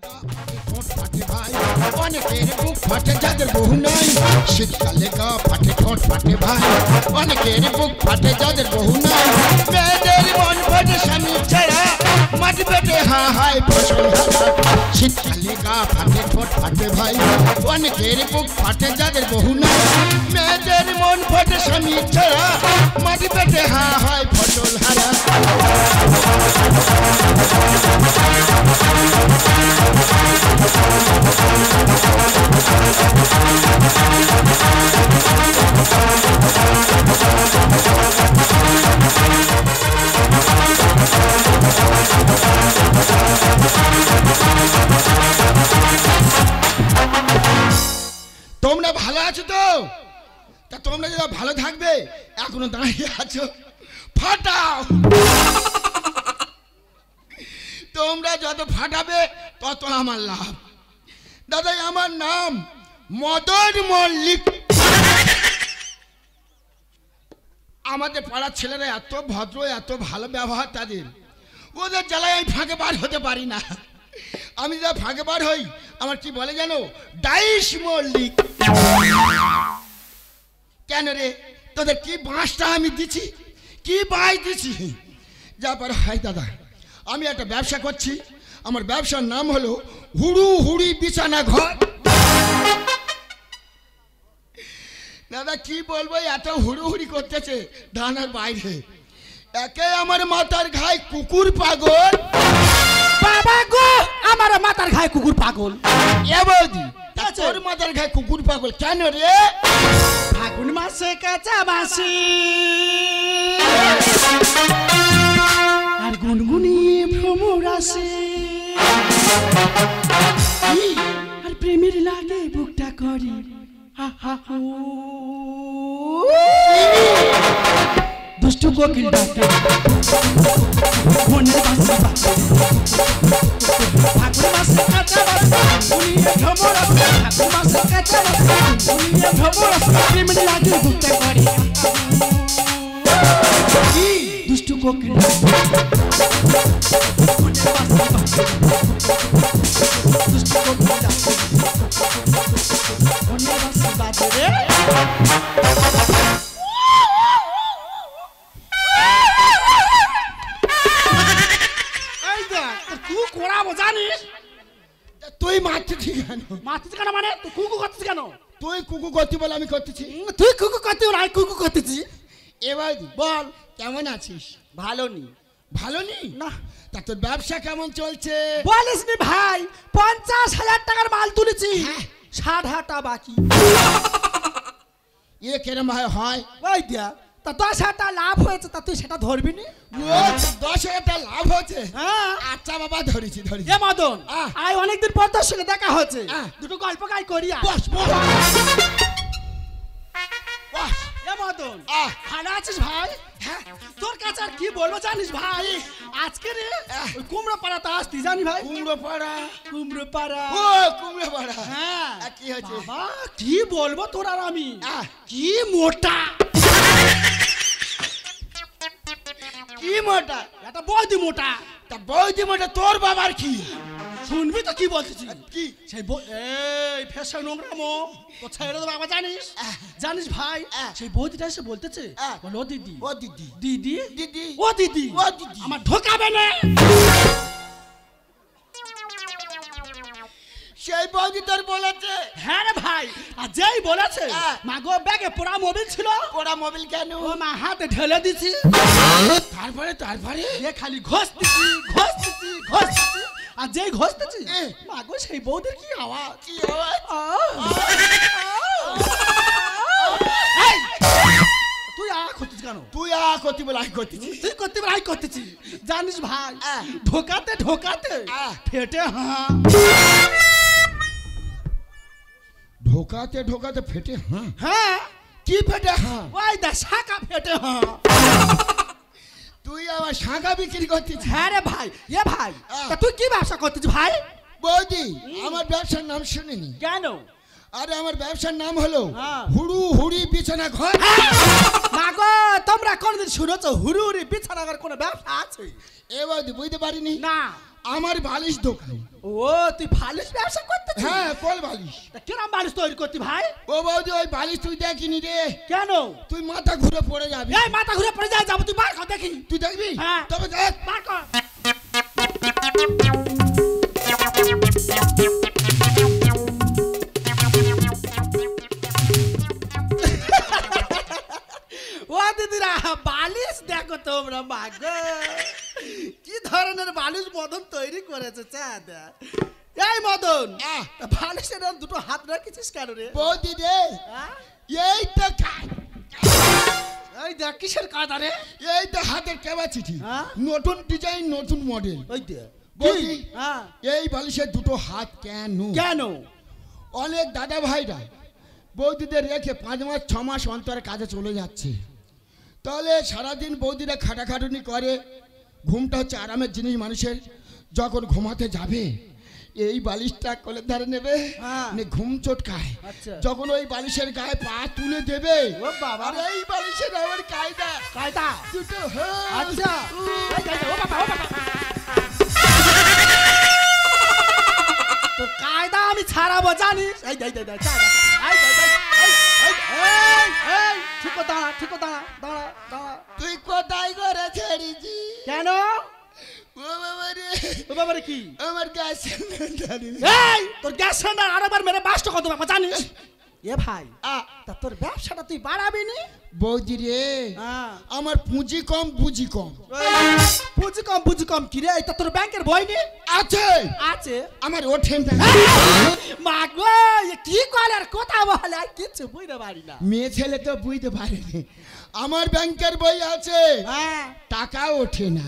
ফাটে ভাই অনেকের বুক ফাটে যাদের বহু নাই শীতকালে গা ফাটে ঠোঁট ফাটে ভাই অনেকের বুক ফাটে যাদের বহু নাই মেয়েদের মন ফাটে স্বামী ছাড়া মাটি পেটে হা হায় ফসল শীতকালে গা ফাটে ঠোঁট ফাটে ভাই অনেকের বুক ফাটে যাদের বহু নাই মেয়েদের মন ফাটে স্বামী ছাড়া মাটি পেটে হা হায় ফসল হারা তোমরা ভালো আছো তো? তা তোমরা যারা ভালো থাকবে এখনো দাঁড়িয়ে আছো ফাটাও তোমরা যত ফাটাবে তত আমার লাভ। দাদা আমার নাম মদন মল্লিক। আমাদের পাড়ার ছেলেরা এত ভদ্র এত ভালো ব্যবহার তাদের, ওদের জ্বালায় আমি ফাঁকে বার হতে পারি না। আমি যা ফাঁকে বার হই আমার কি বলে জানো, ডাইস মল্লিক। কেন রে তোদের কি বাঁশটা আমি দিছি, কি বাঁশ দিছি? যা পারো হাই দাদা, আমি একটা ব্যবসা করছি, আমার ব্যবসার নাম হলো হুড়ু হুড়ি বিছানা ঘর। দাদা কি বলবো, এত হুড়ুহুড়ি করতেছে ধানার বাইরে। একে আমার মাথার ঘায় কুকুর পাগল। বাবা গো, আমার মাথার ঘায়ে কুকুর পাগল। এ বৌদি তোর মাথার ঘায়ে কুকুর পাগল কেন রে? ফাগুন মাসে কাঁচা বাসি আর গুনগুনিয়ে ভ্রমর আসে, আর প্রেমের লাগে বুকটা করি দুষ্টু কোকিল ডাকে মনের বাসি বাজে। ফাগুন মাসে কাঁচা বাসি গুনগুনিয়ে ভ্রমর আসে, ফাগুন মাসে কাঁচা বাসি গুনগুনিয়ে ভ্রমর আসে, প্রেমের লাগে বুকটা করি দুষ্টু কোকিল ডাকে মনের বাসি বাজে। দুষ্টু কোকিল ডাকে মনের বাসি বাজে রে। তুই মারতেছি কেন? মারতেছি কেন মানে? তুই কুকু করতেছি কেন? তুই কুকু করতে বলে আমি করতেছি? তুই কুকু করতে বলে আমি কুকু করতেছি। এবার বল কেমন আছিস? ভালো নি। ভালো নি না? তা তোর ব্যবসা কেমন চলছে? বলিস নি ভাই, 50,000 টাকার মাল তুলেছি, 60,000 বাকি। এ কেরম হয়? ওই দিয়া তা 10,000 টাকা লাভ হয়েছে, তা তুই সেটা ধরবি নি? 10,000 টাকা লাভ হয়েছে? হ্যাঁ। আচ্ছা বাবা ধরেছি ধরেছি। এ মদন, আয় অনেকদিন পর তোর সঙ্গে দেখা হচ্ছে, দুটো গল্প গাই করি। বস বস বস। এ মদন, ভালো আছিস ভাই? হ্যাঁ, তোর কাছে আর কি বলবো জানিস ভাই, আজকে রে ওই কুমড়ো পাড়াতে আসতি জানি ভাই। কুমড়ো পাড়া? কুমড়ো পাড়া। ও কুমড়ো পাড়া। হ্যাঁ কি হয়েছে? বাবা কি বলবো তোর আর আমি, কি মোটা। কি মোটা? এটা বৌদি মোটা। তা বৌদি মোটা তোর বাবার কি? শুনবি তো কি বলতেছি? কি? সেই এই ফেসা নোংরা মো তো ছেড়ে দেবো বাবা জানিস? জানিস ভাই সেই বৌদিটা এসে বলতেছে, বলো দিদি, ও দিদি, দিদি দিদি, ও দিদি, ও দিদি আমার ঢোকাবে না। সেই বৌদি তোর বলেছে? হ্যাঁ রে ভাই, আর যেই বলেছে মা গো ব্যাগে পোড়া মোবিল ছিল। পোড়া মোবিল কেন? ও মা হাতে ঢেলে দিছি। তারপরে তারপরে এ খালি ঘষতেছি ঘষতেছি ঘষতেছি, আর যেই ঘষতেছি মা গো সেই বৌদির কি আওয়াজ, কি আওয়াজ? তুই আ করতেছিস কেন? তুই আ করতে বলে আই করতেছিস? তুই করতে বলে আই করতেছি। জানিস ভাই ঢোকাতে ঢোকাতে ফেটে ঢোকাতে ঢোকাতে ফেটে হ্যাঁ। কি ফেটে? ওই দা শাখা ফেটে। তুই আবার শাঁখা বিক্রি করতেছিস? হ্যাঁ রে ভাই। এ ভাই তা তুই কি ব্যবসা করতেছিস ভাই? বৌদি আমার ব্যবসার নাম শুনিনি কেন? আরে আমার ব্যবসার নাম হলো হ্যাঁ। হুড়ু হুড়ি বিছানা ঘর। মাগো তোমরা কোনদিন শুনেছো হুড়ু হুড়ি বিছানা ঘর কোনো ব্যবসা আছে? এবার বুঝতে পারিনি। না। আমার বালিশ দোকান। ও তুই বালিশ ব্যবসা করতেছিস? হ্যাঁ কল বালিশ। তা কিরম বালিশ তৈরি করতি ভাই? ও বৌদি ওই বালিশ তুই দেখিনি রে। কেন? তুই মাথা ঘুরে পড়ে যাবি। এই মাথা ঘুরে পড়ে যায়, যাবো তুই বার কর দেখি। তুই দেখবি? হ্যাঁ। তবে দেখ। বার কর। ও দিদিরা বালিশ দেখো তোমরা, মাগো কি ধরনের বালিশ মদন তৈরি করেছে চাঁদ। এই মদন, আহ। তা বালিশের এরম দুটো হাত রেখেছিস কেন রে? বৌদি রে হ্যাঁ? এই তো কাজ। এই দেখ কিসের কাজ রে? এই তো হাতের ক্যাপাসিটি। হ্যাঁ? নতুন ডিজাইন নতুন মডেল। ওই দে বৌদি হ্যাঁ। এই বালিশের দুটো হাত কেন? কেন? অনেক দাদা ভাইরা বৌদিদের রেখে 5 মাস 6 মাস অন্তরে কাজে চলে যাচ্ছে। তাহলে সারাদিন বৌদিরা খাটাখাটুনি করে। ঘুমটা হচ্ছে আরামের জিনিস মানুষের। যখন ঘুমাতে যাবে এই বালিশটা কোলের ধারে নেবে, হ্যাঁ। নে ঘুম চটকায়। আচ্ছা। যখন ওই বালিশের গায়ে পা তুলে দেবে, ও বাবা। আর এই বালিশের আমার কায়দা কায়দা? দুটো হাত। আচ্ছা। এই কায়দা, ও বাবা, ও বাবা। তোর কায়দা আমি ছাড়াবো জানিস? এই দে দে দে চা দে। এই দে দে। এই ঠিক কথা দাঁড়া, ঠিক কথা দাঁড়া, দাঁড়া দাঁড়া। তুই কোথায় করে ছেড়েছি? কেন? ও বাবা রে, ও বাবা রে কি? আমার গ্যাস এই তোর গ্যাস সিলিন্ডার আরেকবার মেরে বাস্ট কত বাবা জানিস? এ ভাই তা তোর ব্যবসাটা তুই বাড়াবি নি? বৌদি রে হ্যাঁ। আমার পুঁজি কম বুঝি কম। বুঝি কম কি রে? তা তোর ব্যাংকের বই নি? আছে আছে। আমার ওঠে না। মা গো এ কি কলের কথা বলে আর কিছু বুঝতে পারি না। মেয়ে ছেলে তো বুঝতে পারেনি। আমার ব্যাংকের বই আছে, হ্যাঁ। টাকা ওঠে না।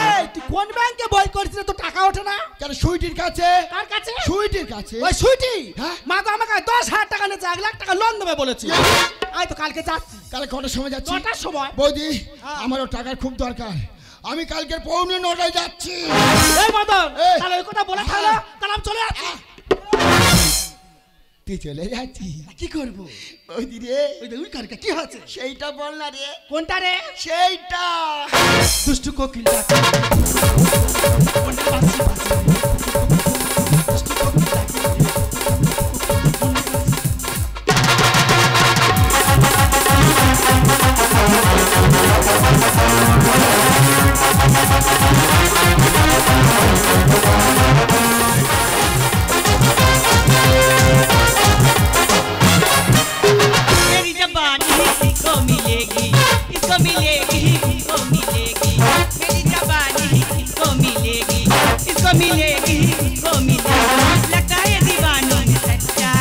এই তুই কোন ব্যাংকে বই করছিস তো টাকা ওঠে না? কেন সুইটির কাছে? কার কাছে? সুইটির কাছে। ওই সুইটি? হ্যাঁ। মা গো আমাকে 10,000 টাকা নিয়েছে, 1 লাখ টাকা লোন দেবে বলেছি। আয় তো কালকে যাচ্ছি। কালে কটার সময় যাচ্ছি? 9টার সময়। বৌদি হ্যাঁ। আমারও টাকার খুব দরকার। আমি কালকের 9:45 যাচ্ছি। এই মদন এই। তাহলে ওই কথা বলে থাকলো তাহলে আমি চলে যাচ্ছি। তুই চলে যাচ্ছি? কি করব? বৌদি রে ওই যে ওই কারকে কি হয়েছে? সেইটা বল না রে। কোনটা রে? সেইটা দুষ্টু কোকিলটা। কোনটা বাঁশি বাঁশি? দুষ্টু কোকিলটা। मेरी जबानी इसको मिलेगी, इसको मिलेगी, इसको मिलेगी। मेरी जबानी इसको मिलेगी, इसको मिलेगी, इसको मिलेगी। लगता है दीवानों में सच्चा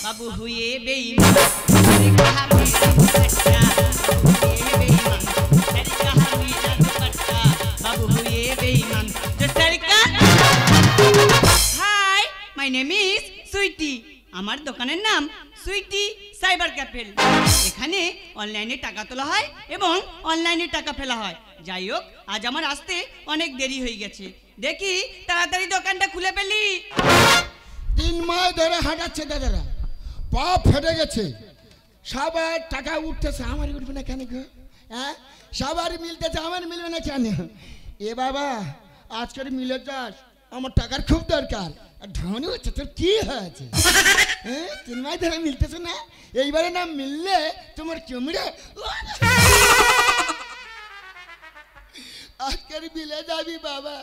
बाबू हुए बेईमान। मैंने कहा मेरा दुपट्टा हुए बेईमान। मैंने कहा मेरा दुपट्टा बाबू हुए बेईमान। जो सरकार hi my name is Sweety. আমার দোকানের নাম সুইটি সাইবার ক্যাফে। এখানে অনলাইনে টাকা তোলা হয় এবং অনলাইনে টাকা ফেলা হয়। যাই হোক আজ আমার আসতে অনেক দেরি হয়ে গেছে, দেখি তাড়াতাড়ি দোকানটা খুলে ফেলি। 3 মাস ধরে হাঁটাচ্ছে দাদারা, পা ফেটে গেছে। সবার টাকা উঠতেছে, আমার উঠবে না কেন গো? হ্যাঁ সবার মিলতেছে, আমার মিলবে না কেন? এ বাবা আজকের মিলে যাস, আমার টাকার খুব দরকার। আর ধনী হচ্ছে তোর কি হয়েছে? হ্যাঁ 3 মাস ধরে মিলতেছে না, এইবারে না মিললে তোমার চমড়ে আজকের মিলে যাবি বাবা।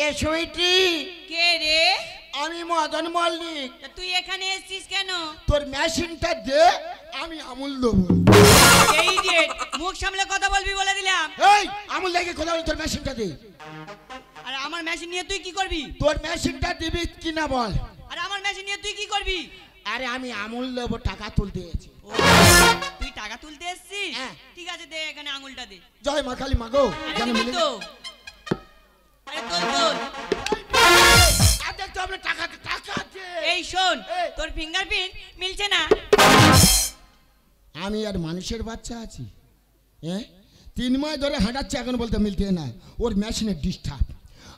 এ সুইটি, কে রে? আমি মদন মল্লিক। তা তুই এখানে এসেছিস কেন? তোর মেশিনটা দে, আমি আমুল দেবো। এই ইডিয়েট, মুখ সামলে কথা বলবি বলে দিলাম। এই আমুল দেখে কথা বল, তোর মেশিনটা দে। আর আমার মেশিন নিয়ে তুই কি করবি? তোর মেশিনটা দিবি কিনা বল। আর আমার মেশিন নিয়ে তুই কি করবি? আরে আমি আমুল দেবো, টাকা তুলতে এসেছি। ও, তুই টাকা তুলতে এসেছিস? হ্যাঁ। ঠিক আছে দে এখানে আঙুলটা দে। জয় মা কালী মাগো, আরে যেন দিবি মিলে। তো। আরে তোল তোল। আরে তো আমরা টাকা টাকা দে। এই শোন, এই। তোর ফিঙ্গারপ্রিন্ট মিলছে না। আমি আর মানুষের বাচ্চা আছি? হ্যাঁ 3 মাস ধরে হাঁটাচ্ছে, এখন বলতে মিলতে না। ওর মেশিনের ডিস্টার্ব।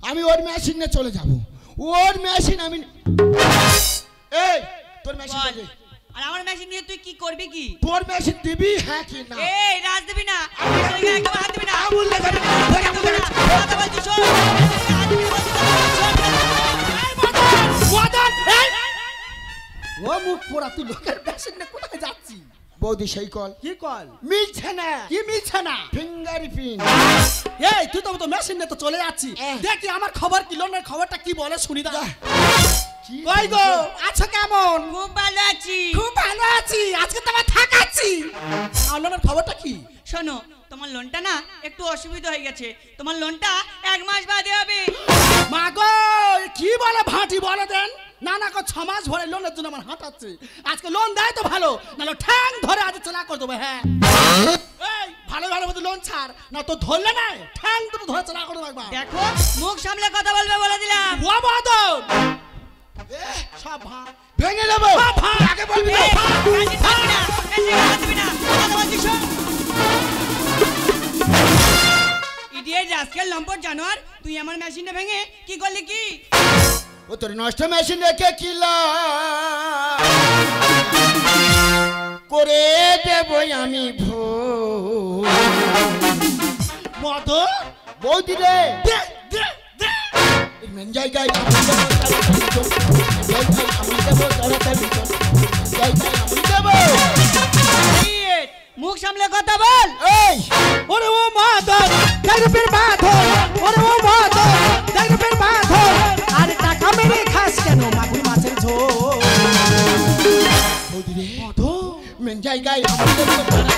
আমি ওর মেশিনে চলে যাব, ওর মেশিন আমি এই তোর মেশিন বল। দে। আর আমার মেশিন নিয়ে তুই কি করবি কি? তোর মেশিন দিবি হ্যাঁ কি না? এই রাজ দিবি না, আমার গায়ে একদম হাত দিবি না। আঙুল লাগা দিবি না, দিবি না, কথা বলছি শোন। হাত দিবি না, বলছি শোন। মদন এই ও মুখ পোড়া তুই লোকের মেশিন নিয়ে কোথায় যাচ্ছি? বৌদি সেই কল কি কল? মিলছে না কি মিলছে না? ফিঙ্গার প্রিন্ট এই তুই তো মেশিন নিয়ে তো চলে যাচ্ছি। দেখি আমার খবর কি, লোনের খবরটা কি বলে শুনি দা। কই গো আছো কেমন? খুব ভালো আছি। খুব ভালো আছি, আজকে তোমায় থাকাচ্ছি। আর লোনের খবরটা কি? শোনো, তোমার লোনটা না একটু অসুবিধা হয়ে গেছে। তোমার লোনটা 1 মাস বাদে হবে। মা গো কি বলে ভাঁটি বলে দেন। না না গো 6 মাস ভরে লোনের জন্য আমার হাঁটাচ্ছে। আজকে লোন দেয় তো ভালো, নাহলে ঠ্যাং ধরে আজ চেলা করে দেবো। হ্যাঁ এই ভালো ভালো মতো লোন ছাড়, না তো ধরলে না ঠ্যাং দুটো ধরে চেলা করে দেবো। দেখো মুখ সামলে কথা বলবে বলে দিলাম। ও মদন সব ভাঁ ভেঙে দেবো ভাঁ আগে বলবি তো। এই, মেশিন ধরবি না, মেশিন ধরবি না, কথা বলছি শোন। ইডিয়েট রাস্কেল লম্পট জানোয়ার, তুই আমার মেশিনটা ভেঙে কি করলি কি? ও তোর নষ্ট মেশিন রেখে কিলা করে দেব আমি ভোর। মদন বৌদি রে দে দে দে মেন জায়গায় আমি দেবো তাড়াতাড়ি চল। জায়গায় আমি দেবো তাড়াতাড়ি চল। জায়গায় আমি দেবো। ইডিয়েট, মুখ সামলে কথা বল। এই ওরে ও মদন দেখ ফের বাঁধন। ওরে ও মদন দেখ ফের বাঁধন। আরে টাকা মেরে খাস কেন মাগুর মাছের ঝোল? বৌদি রে মদন মেন জায়গায় আমি দেবো তাড়াতাড়ি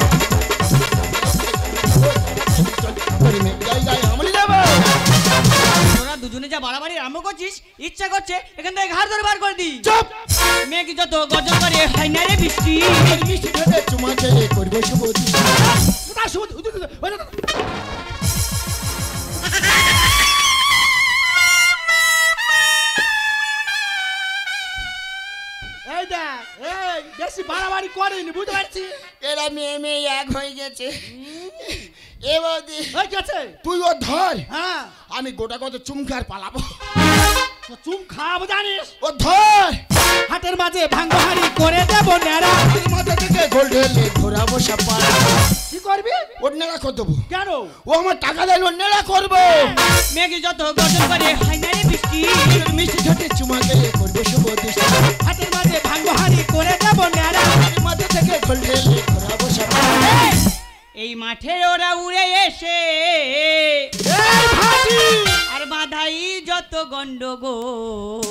চল। তোর মেন জায়গায় আমি দেবো। তোরা দুজনে যা বাড়াবাড়ি আরম্ভ করছিস, ইচ্ছা করছে এখান থেকে ঘাড় ধরে বার করে দি। চুপ মেঘ যত গর্জন করে হয় না রে বৃষ্টি। তোর মিষ্টি ঠোঁটে চুমা খেয়ে করবো শুভ দৃষ্টি। কোথায় শুধু এই দেখ এই বেশি বাড়াবাড়ি করেনি বুঝতে পারছি। এরা মেয়ে মেয়ে এক হয়ে গেছে। এ বৌদি হয়ে গেছে তুই ও ধর, হ্যাঁ আমি গোটা কত চুমকার পালাবো। তো চুম খাবো জানিস। ও ধর হাটের মাঝে ভাঙ্গো হাড়ি করে দেবো নেড়া। তুই মাথা থেকে গোল ঢেলে ঘোরাবো সাপাড়া। কি করবি? ওর নেড়া করে দেবো। কেন? ও আমার টাকা দেয় ওর নেড়া করবো। মেঘ যত গর্জন করে হয় না রে বৃষ্টি। তোর মিষ্টি ঠোঁটে চুমা খেয়ে করবো শুভ দৃষ্টি। হাটের মাঝে ভাঙ্গো হাড়ি করে দেবো নেড়া। তুই মাথা থেকে গোল ঢেলে ঘোরাবো সাপাড়া। এই মাঠে ওরা উড়ে এসে এই ভাটি আর বাধাই যত গন্ডগোল।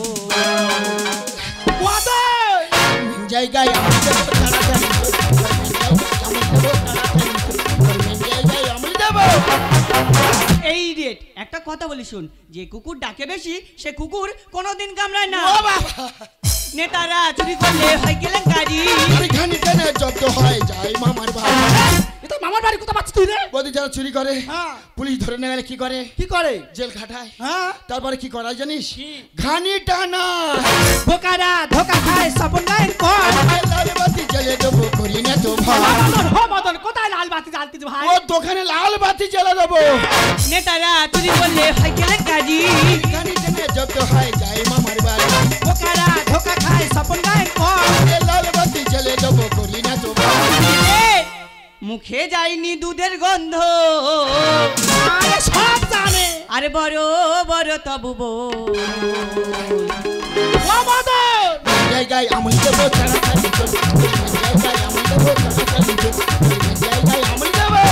মদন মেন জায়গায় আমি দেবো তাড়াতাড়ি চল। আমি দেবো তাড়াতাড়ি চল। তোর মেন জায়গায় আমি দেবো। এই রেট একটা কথা বলি শুন, যে কুকুর ডাকে বেশি সে কুকুর কোনোদিন কামড়ায় না। ও বাবা নেতারা চুরি করলে হয় কেলেঙ্কারি। এখানে কেন জব্দ হয় যায় মামার বাড়ি। এটা মামার বাড়ি কোথা পাচ্ছিস তুই রে? বৌদি যারা চুরি করে হ্যাঁ পুলিশ ধরে নিয়ে গেলে কি করে? কি করে? জেল খাটায়। হ্যাঁ তারপরে কি করা জানিস? ঘানি টানা বোকারা ধোকা খায় স্বপন গায়ের কর। লাল বাতি জ্বালিয়ে দেবো করি না তো ভাই। মদন হো মদন কোথায় লাল বাতি জ্বালতিস ভাই? ও দোকানে লাল বাতি জ্বালা দেবো। নেতারা চুরি করলে হয় কেলেঙ্কারি। ঘানি টানা জব্দ হয় যায় মামার বাড়ি। বোকারা ধোকা খায় স্বপন গায়ের কর। লাল বাতি জ্বালিয়ে দেবো করি না তো ভাই। এ, মুখে যায়নি দুধের গন্ধ আরে সব জানে। আর বড় বড় তবু বল। ও মদন জায়গায় আমি দেবো তাড়াতাড়ি চল। জায়গায় আমি দেবো তাড়াতাড়ি চল। জায়গায় আমি দেবো।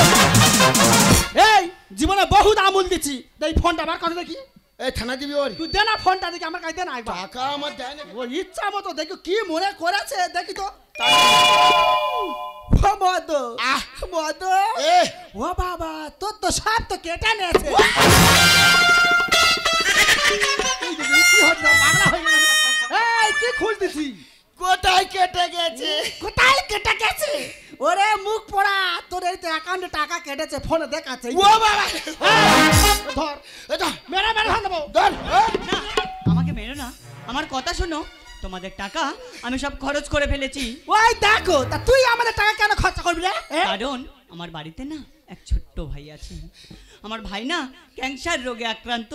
এই জীবনে বহুত আমুল দিছি। এই ফোনটা বার করে দেখি। এই থানা দিবি ওর তুই দে না ফোনটা দেখি, আমার কাছে দে না একবার। টাকা আমার দেয় না। ও ইচ্ছা মতো দেখি কি মনে করেছে দেখি তো। ও মদন আহ মদন এ ও বাবা তোর তো সব তো কেটে নিয়েছে। এই দেখি, কি হচ্ছে পাগলা হয়ে গেল। এই কি খুলতেছি? কোথায় কেটে গেছে? কোথায় কেটে গেছে? ওরে মুখ পোড়া, তোর এই তো অ্যাকাউন্টে টাকা কেটেছে, ফোনে দেখাচ্ছে। ও বাবা ধর এটা মেরে মেরে ভাঙ দেবো। ধর না আমাকে মেরো না, আমার কথা শোনো। তোমাদের টাকা আমি সব খরচ করে ফেলেছি। ওই দেখো, তা তুই আমাদের টাকা কেন খরচা করবি রে? কারণ আমার বাড়িতে না এক ছোট্ট ভাই আছে। আমার ভাই না ক্যান্সার রোগে আক্রান্ত।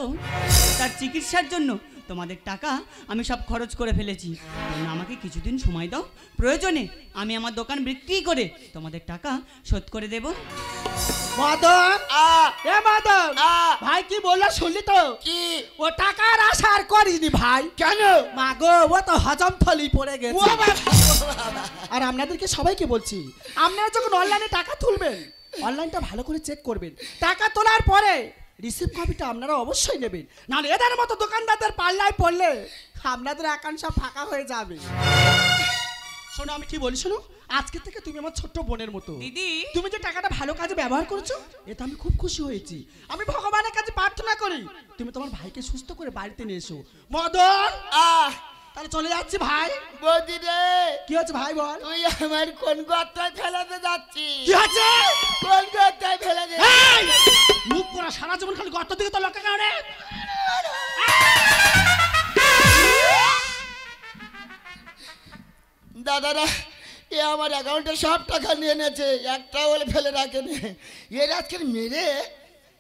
তার চিকিৎসার জন্য তোমাদের টাকা আমি সব খরচ করে ফেলেছি, তোমরা আমাকে কিছুদিন সময় দাও, প্রয়োজনে আমি আমার দোকান বিক্রি করে তোমাদের টাকা শোধ করে দেব। মদন, এ মদন, ভাই কি বললো শুনলি তো? কি? ও টাকার আশা আর করিনি ভাই। কেন? মা গো, ও তো হজম থলি পড়ে গেছে। আর আপনাদেরকে সবাইকে বলছি, আপনারা যখন অনলাইনে টাকা তুলবেন, অনলাইনটা ভালো করে চেক করবেন। টাকা তোলার পরে রিসিভ কপিটা আপনারা অবশ্যই নেবেন, নাহলে এদের মতো দোকানদারদের পাল্লায় পড়লে আপনাদের অ্যাকাউন্ট সব ফাঁকা হয়ে যাবে। শোনো আমি কি বলি, শোনো, আজকে থেকে তুমি আমার ছোট্ট বোনের মতো। দিদি, তুমি যে টাকাটা ভালো কাজে ব্যবহার করেছো, এতে আমি খুব খুশি হয়েছি। আমি ভগবানের কাছে প্রার্থনা করি তুমি তোমার ভাইকে সুস্থ করে বাড়িতে নিয়ে এসো। মদন, তাহলে চলে যাচ্ছি ভাই। বৌদি রে, কি হচ্ছে ভাই বল? তুই আমার কোন গর্তায় ফেলাতে যাচ্ছিস? কি হচ্ছে? কোন গর্তায় ফেলে দে? এই! মুখ করা সারা জীবন খালি গর্ত দিকে তো লক্ষ্য কারণে। দাদারা, এ আমার অ্যাকাউন্টে সব টাকা নিয়ে নেছে, একটা বলে ফেলে রাখেনি। এর আজকে মেরে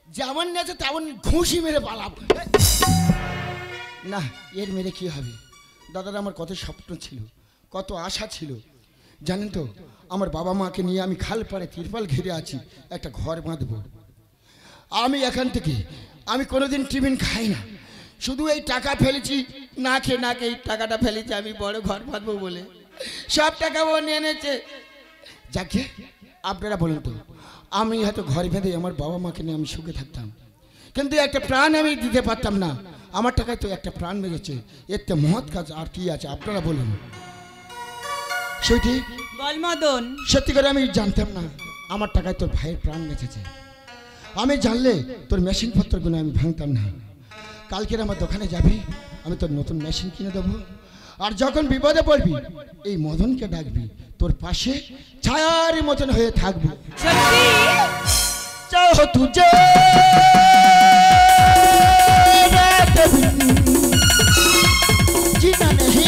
যেমন নেছে তেমন ঘুষি মেরে পালাবো। না, এর মেরে কি হবে? দাদারা, আমার কত স্বপ্ন ছিল, কত আশা ছিল জানেন তো? আমার বাবা মাকে নিয়ে আমি খাল পাড়ে তিরপাল ঘিরে আছি, একটা ঘর বাঁধবো। আমি এখান থেকে আমি কোনোদিন টিফিন খাই না, শুধু এই টাকা ফেলেছি, না খেয়ে এই টাকাটা ফেলেছি আমি বড় ঘর বাঁধবো বলে। সব টাকা ও নিয়ে এনেছে। যাকে আপনারা বলুন তো, আমি হয়তো ঘর বেঁধে আমার বাবা মাকে নিয়ে আমি সুখে থাকতাম, কিন্তু একটা প্রাণ আমি দিতে পারতাম না। আমার টাকায় তো একটা প্রাণ বেঁচেছে, এর তো মহৎ কাজ আর কি আছে আপনারা বলুন। সত্যি বল মদন। সত্যি করে আমি জানতাম না আমার টাকায় তোর ভাইয়ের প্রাণ বেঁচেছে। আমি জানলে তোর মেশিন পত্রগুলো আমি ভাঙতাম না। কালকের আমার দোকানে যাবি, আমি তোর নতুন মেশিন কিনে দেবো। আর যখন বিপদে পড়বি এই মদনকে ডাকবি, তোর পাশে ছায়ার মতন হয়ে থাকবি। সত্যি? চাও তুঝে जीना नहीं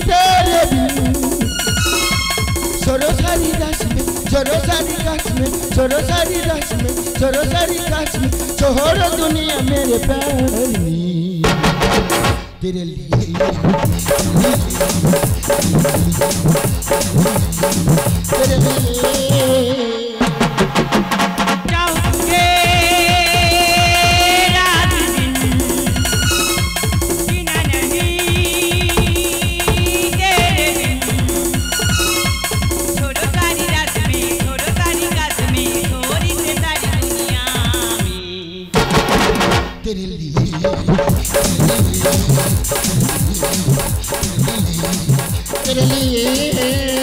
तेरे बिन। छोड़ो सारी रस में, छोड़ो सारी रस में, छोड़ो सारी रस में, छोड़ो सारी रस में, छोड़ो दुनिया मेरे पैर में तेरे लिए तेरे लिए। तेरे लिए तेरे लिए